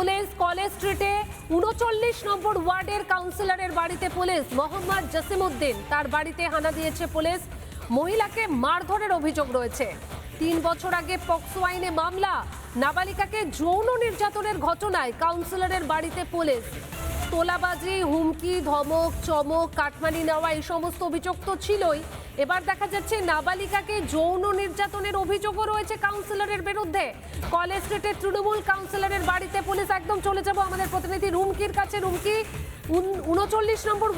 Police. College স্ট্রিটে ৩৯ নম্বর ওয়ার্ডের কাউন্সিলরের বাড়িতে পুলিশ। মোহাম্মদ জসিমউদ্দিন, তার বাড়িতে হানা দিয়েছে পুলিশ। মহিলাকে মারধরের অভিযোগ রয়েছে। ৩ বছর আগে পক্সো আইনে মামলা। নাবালিকাকে যৌন নির্যাতনের ঘটনায় কাউন্সিলরের বাড়িতে পুলিশ। তোলাবাজি, হুমকি, ধমক, চমক, কাটমানি নেওয়া এই সমস্ত অভিযোগ তো ছিলই। এবার দেখা যাচ্ছে নাবালিকাকে যৌন নির্যাতনের অভিযোগও রয়েছে কাউন্সিলরের বিরুদ্ধে। কলেজ স্ট্রিটের তৃণমূল কাউন্সিলরের বাড়িতে পুলিশ। একদম চলে যাব আমাদের প্রতিনিধি রুমকির কাছে। রুমকি, ৩৯ নম্বর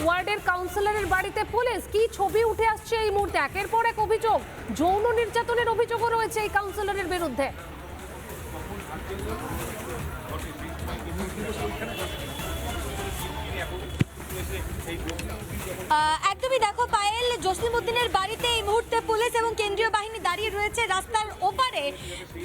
ওয়ার্ডের কাউন্সিলরের বাড়িতে পুলিশ, কি ছবি উঠে আসছে এই মুহূর্তে? একের পর এক অভিযোগ, যৌন নির্যাতনের অভিযোগও রয়েছে এই কাউন্সিলরের বিরুদ্ধে। একদমই দেখো পায়েল, জসিমউদ্দিনের বাড়িতে এই মুহূর্তে পুলিশ এবং কেন্দ্রীয় বাহিনী দাঁড়িয়ে রয়েছে রাস্তার ওপারে।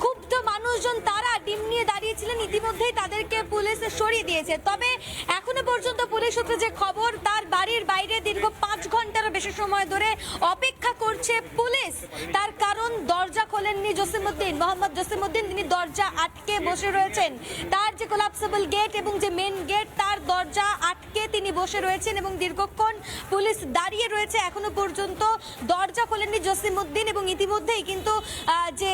ক্ষুব্ধ মানুষজন তারা ডিম নিয়ে দাঁড়িয়েছিলেন, ইতিমধ্যেই তাদেরকে পুলিশ সরিয়ে দিয়েছে। তবে এখনো পর্যন্ত পুলিশ সূত্রে যে খবর, তার বাড়ির বাইরে দীর্ঘ ৫ ঘন্টারও বেশি সময় ধরে অপেক্ষা করছে পুলিশ। তার কারণ দরজা খোলেননি জসিমউদ্দিন, মোহাম্মদ জসিমউদ্দিন। তিনি দরজা আটকে বসে রয়েছেন। তার যে কোলাপসেবল গেট এবং যে মেন গেট, তার দরজা আটকে তিনি বসে রয়েছেন এবং দীর্ঘক্ষণ পুলিশ দাঁড়িয়ে রয়েছে। এখনো পর্যন্ত দরজা খোলেননি জসিমউদ্দিন এবং ইতিমধ্যেই কিন্তু যে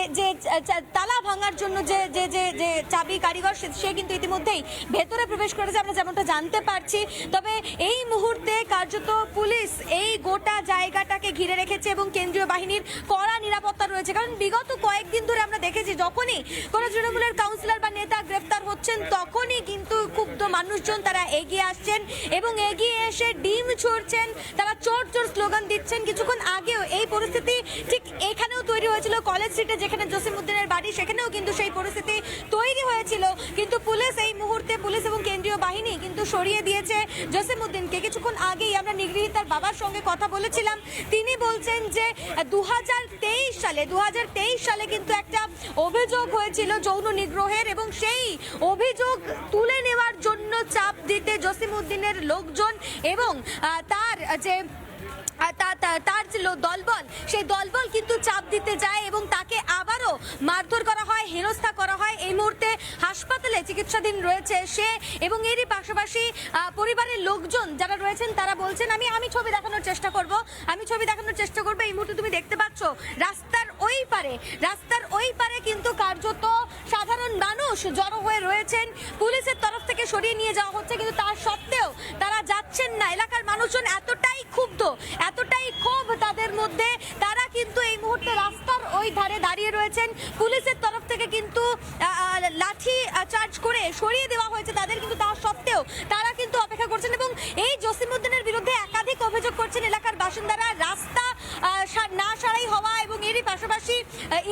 তালা ভাঙার জন্য যে যে যে যে চাবি কারিগর, সে কিন্তু ইতিমধ্যেই ভেতরে প্রবেশ করেছে, আমরা যেমনটা জানতে পারছি। তবে এই মুহূর্তে কার্যত পুলিশ এই গোটা জায়গাটাকে ঘিরে রেখেছে এবং কেন্দ্রীয় বাহিনীর কড়া নিরাপত্তা রয়েছে। কারণ বিগত কয়েকদিন ধরে আমরা দেখেছি, যখনই কোনো তৃণমূলের কাউন্সিলর বা নেতা গ্রেপ্তার হচ্ছেন, তখনই কিন্তু ক্ষুব্ধ মানুষজন তারা এগিয়ে আসছেন এবং এগিয়ে এসে ডিম ছুড়ছেন, তারা চোর চোর স্লোগান দিচ্ছেন। কিছুক্ষণ আগেও এই পরিস্থিতি ঠিক এখানেও তৈরি হয়েছিল, কলেজ স্ট্রিটে যেখানে জসিমউদ্দিনের বাড়ি, সেখানেও কিন্তু সেই পরিস্থিতি তৈরি হয়েছিল। কিন্তু পুলিশ এই মুহূর্তে, পুলিশ এবং কেন্দ্রীয় বাহিনী কিন্তু সরিয়ে দিয়েছে জসিমউদ্দিনকে। কিছুক্ষণ আগেই আমরা নিগৃহীতার বাবার সঙ্গে কথা বলেছিলাম। তিনি বলছেন যে 2023 সালে কিন্তু একটা অভিযোগ হয়েছিল যৌন নিগ্রহের, এবং সেই অভিযোগ তুলে নেওয়ার জন্য চাপ দিতে জসিমউদ্দিনের লোকজন এবং তার যে দলবল, সেই দলবল কিন্তু চাপ দিতে যায় এবং তাকে আবারও মারধর করা হয়, হেনস্থা করা হয়। এই মুহূর্তে হাসপাতালে চিকিৎসাধীন রয়েছে সে, এবং এরই পাশাপাশি পরিবারের লোকজন যারা রয়েছেন তারা বলছেন, আমি ছবি দেখানোর চেষ্টা করব। এই মুহূর্তে তুমি দেখতে পাচ্ছ রাস্তার ওই পারে কিন্তু কার্যত সাধারণ মানুষ জড়ো হয়ে রয়েছেন। পুলিশের তরফ থেকে সরিয়ে নিয়ে যাওয়া হচ্ছে, কিন্তু তার সত্ত্বেও তারা যাচ্ছেন না। এলাকার মানুষজন এতটাই ক্ষুব্ধ, এতটাই ক্ষোভ তাদের মধ্যে, তারা কিন্তু এই মুহূর্তে রাস্তার ওই ধারে দাঁড়িয়ে রয়েছেন। পুলিশের তরফ থেকে কিন্তু লাঠি চার্জ করে সরিয়ে দেওয়া হয়েছে তাদের, কিন্তু তার সত্ত্বেও তারা কিন্তু অপেক্ষা করছেন। এবং এই জসিমউদ্দিনের বিরুদ্ধে একাধিক অভিযোগ করছেন এলাকার বাসিন্দারা। রাস্তা না সারাই হওয়া এবং এরই পাশাপাশি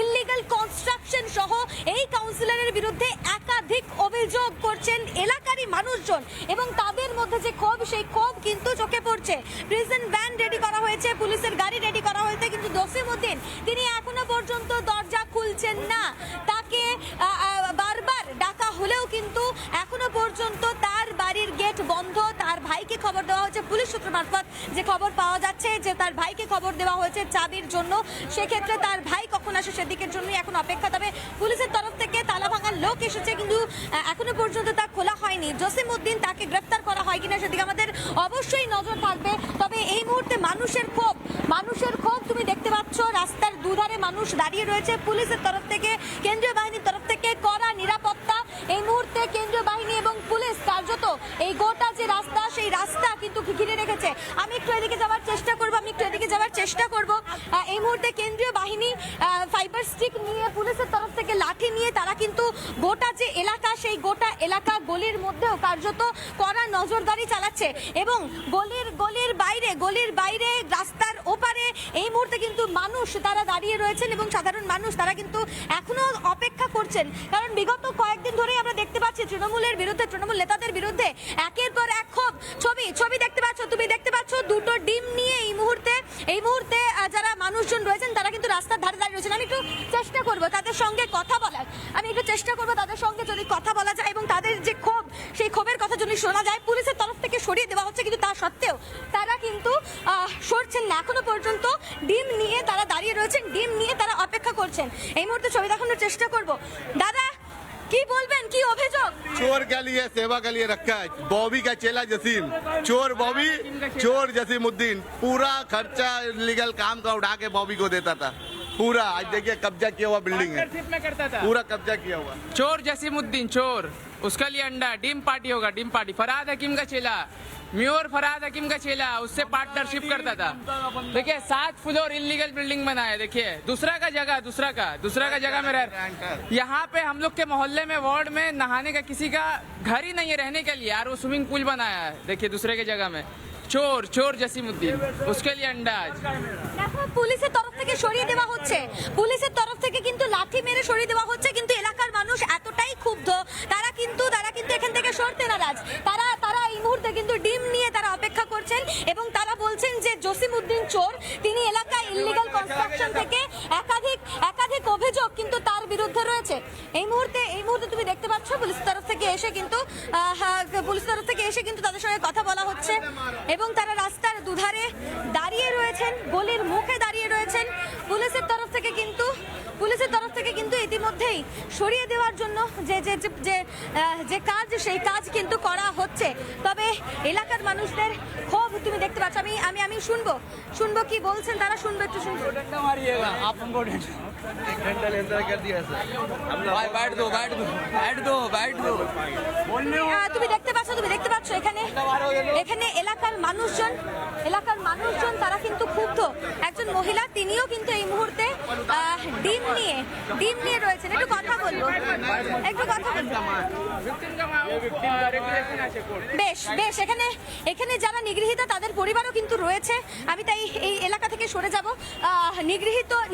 ইললিগাল কনস্ট্রাকশন সহ এই কাউন্সিলরের বিরুদ্ধে একাধিক অভিযোগ করছেন এলাকারই মানুষজন, এবং তাদের মধ্যে যে ক্ষোভ, সেই ক্ষোভ কিন্তু চোখে পড়ছে। প্রিজন ভ্যান রেডি করা হয়েছে, পুলিশের গাড়ি রেডি করা হয়েছে, কিন্তু জসিমউদ্দিন তিনি এখনো পর্যন্ত দরজা খুলছেন না। তাকে বারবার ডাকা হলেও কিন্তু এখনো পর্যন্ত তার বাড়ির গেট বন্ধ। তার ভাইকে খবর দেওয়া হয়েছে, পুলিশ সূত্র মারফত যে খবর পাওয়া যাচ্ছে, যে তার ভাইকে খবর দেওয়া হয়েছে চাবির জন্য। সেক্ষেত্রে তার ভাই কখন আসে সেদিকের জন্যই এখন অপেক্ষা। তবে পুলিশের তরফ থেকে তালা ভাঙার লোক এসেছে, কিন্তু এখনো পর্যন্ত তা খোলা হয়নি। জসিমউদ্দিন তাকে গ্রেফতার করা হয় কিনা সেদিকে আমাদের অবশ্যই নজর থাকবে। তবে এই মুহূর্তে মানুষের ক্ষোভ তুমি দেখতে পাচ্ছ, রাস্তার দুধারে মানুষ দাঁড়িয়ে রয়েছে। পুলিশের তরফ থেকে, কেন্দ্রীয় বাহিনীর তরফ থেকে কড়া নিরাপত্তা। এই মুহূর্তে কেন্দ্রীয় বাহিনী এবং পুলিশ কার্যত এই গোটা যে রাস্তা, সেই রাস্তা কিন্তু ঘিরে রেখেছে। আমি একটু এদিকে যাওয়ার চেষ্টা করব। এই মুহূর্তে কেন্দ্রীয় বাহিনী ফাইবার স্টিক নিয়ে, পুলিশের তরফ থেকে লাঠি নিয়ে তারা কিন্তু গোটা যে এলাকা, সেই গোটা এলাকা গলির মধ্যেও কার্যত কড়া নজরদারি চালাচ্ছে। এবং গলির বাইরে রাস্তার ওপারে এই মুহূর্তে কিন্তু মানুষ তারা দাঁড়িয়ে রয়েছেন, এবং সাধারণ মানুষ তারা কিন্তু এখনো অপেক্ষা করছেন। কারণ বিগত কয়েকদিন ধরে আমরা দেখতে পাচ্ছি তৃণমূল নেতাদের বিরুদ্ধে একের পর এক ক্ষোভ। ছবি দেখতে পাচ্ছ, তুমি দেখতে পাচ্ছ দুটো ডিম নিয়ে এই মুহূর্তে যারা মানুষজন রয়েছেন তারা কিন্তু রাস্তার ধারে দাঁড়িয়ে রয়েছেন। আমি একটু চেষ্টা করব তাদের সঙ্গে কথা বলার, যদি কথা বলা যায় এবং তাদের যে ক্ষোভ, সেই ক্ষোভের কথা যদি শোনা যায়। পুলিশের তরফ থেকে সরিয়ে দেওয়া হচ্ছে, কিন্তু তা সত্ত্বেও তারা কিন্তু সরছেন না। এখনো পর্যন্ত ডিম নিয়ে তারা দাঁড়িয়ে রয়েছেন, ডিম নিয়ে তারা অপেক্ষা করছেন। এই মুহূর্তে ছবি দেখানোর চেষ্টা করব। দাদা, কি বলবেন, কি অভিযোগ? चोर के लिए सेवा के लिए रखा है। बॉबी का चेला जसीम, चोर बॉबी, चोर जसीमुद्दीन, पूरा खर्चा लीगल काम का उठा के बॉबी को देता था पूरा। आज देखिए कब्जा किया हुआ बिल्डिंग है, में करता था। पूरा कब्जा किया हुआ। चोर जसीमुद्दीन चोर, उसका लिए अंडा डिम पार्टी होगा, डिम पार्टी। फरहाद हकीम का चेला, म्योर फरहाद हकीम का चेला, उससे पार्टनरशिप करता था। देखिए 7 फ्लोर इलीगल बिल्डिंग बनाया। देखिए दूसरा का जगह में रह, यहाँ पे हम लोग के मोहल्ले में वार्ड में नहाने का किसी का घर ही नहीं है रहने के लिए, यार वो स्विमिंग पूल बनाया है। देखिए दूसरे के जगह में चोर जसीमुद्दीन, उसके लिए अंडा। দেখো পুলিশের তরফ থেকে সরিয়ে দেওয়া হচ্ছে, পুলিশের তরফ থেকে কিন্তু লাঠি মেরে সরিয়ে দেওয়া হচ্ছে, কিন্তু এলাকার মানুষ এতটাই ক্ষুব্ধ, তারা কিন্তু এখান থেকে সরতে নারাজ। তারা এই মুহূর্তে কিন্তু ডিম নিয়ে তারা অপেক্ষা করছেন এবং তারা বলছেন যে জসিমউদ্দিন চোর, তিনি এলাকায় ইল্লিগাল কনস্ট্রাকশন থেকে একাধিক অভিযোগ কিন্তু তার বিরুদ্ধে রয়েছে। এই মুহূর্তে তুমি দেখতে পাচ্ছ পুলিশের তরফ থেকে এসে কিন্তু তাদের সঙ্গে কথা বলা হচ্ছে এবং তারা রাস্তার দুধারে দাঁড়িয়ে রয়েছেন, গলির মুখে দাঁড়িয়ে রয়েছেন। পুলিশের তরফ থেকে কিন্তু ইতিমধ্যেই সরিয়ে দেওয়ার জন্য যে কাজ, সেই কাজ কিন্তু করা হচ্ছে। তবে এলাকার মানুষদের ক্ষোভ তুমি দেখতে পাচ্ছ। আমি শুনবো কি বলছেন তারা, শুনবো একটু শুনবো। তুমি দেখতে পাচ্ছ এখানে এলাকার মানুষজন তারা কিন্তু ক্ষুব্ধ। একজন মহিলা, তিনিও কিন্তু এই মুহূর্তে ডিম নিয়ে রয়েছেন। একটু কথা বলবো। বেশ এখানে যারা নিগৃহীতা তাদের পরিবারও কিন্তু রয়েছে। আমি তাই এই এলাকা থেকে সরে যাব।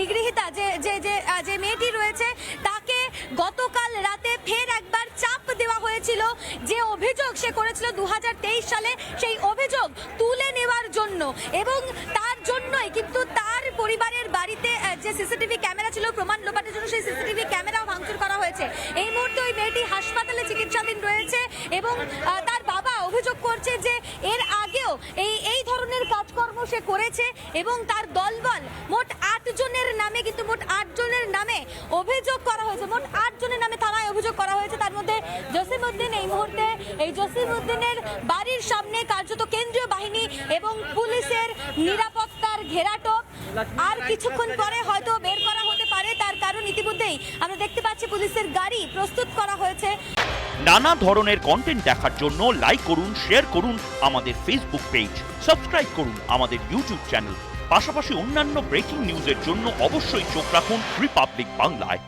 নিগৃহীতা যে মেয়েটি রয়েছে, তাকে গতকাল রাতে ফের একবার চাপ দেওয়া হয়েছিল। যে অভিযোগ সে করেছিল 2023 সালে, সেই অভিযোগ তুলে নেওয়ার জন্য এবং তার জন্যই কিন্তু তার পরিবারের বাড়িতে যে সিসিটিভি ক্যামেরা ছিল, প্রমাণ লোপাটের জন্য সেই সিসিটিভি ক্যামেরাও ভাঙচুর করা হয়েছে। এই মুহূর্তে ওই মেয়েটি হাসপাতালে চিকিৎসাধীন রয়েছে এবং তার বাবা অভিযোগ করছে যে এর আগেও এই ধরনের কাজকর্ম সে করেছে এবং তার দলবল মোট 8 জনের নামে অভিযোগ করা হয়েছে। মোট 8 জনের নামে থানায় অভিযোগ করা হয়েছে। তার মধ্যে জসিমউদ্দিন, এই মুহূর্তে এই জসিমউদ্দিনের বাড়ির সামনে কার্যত কেন্দ্রীয় বাহিনী এবং পুলিশের নিরাপত্তার ঘেরাটোপ। আর কিছুক্ষণ পরে হয়তো বের করা হতে পারে, তার কারণ ইতিমধ্যেই আমরা দেখতে পাচ্ছি পুলিশের গাড়ি প্রস্তুত করা হয়েছে। নানা ধরনের কন্টেন্ট দেখার জন্য লাইক করুন, শেয়ার করুন আমাদের ফেসবুক পেজ, সাবস্ক্রাইব করুন আমাদের ইউটিউব চ্যানেল। পাশাপাশি অন্যান্য ব্রেকিং নিউজের জন্য অবশ্যই চোখ রাখুন রিপাবলিক বাংলায়।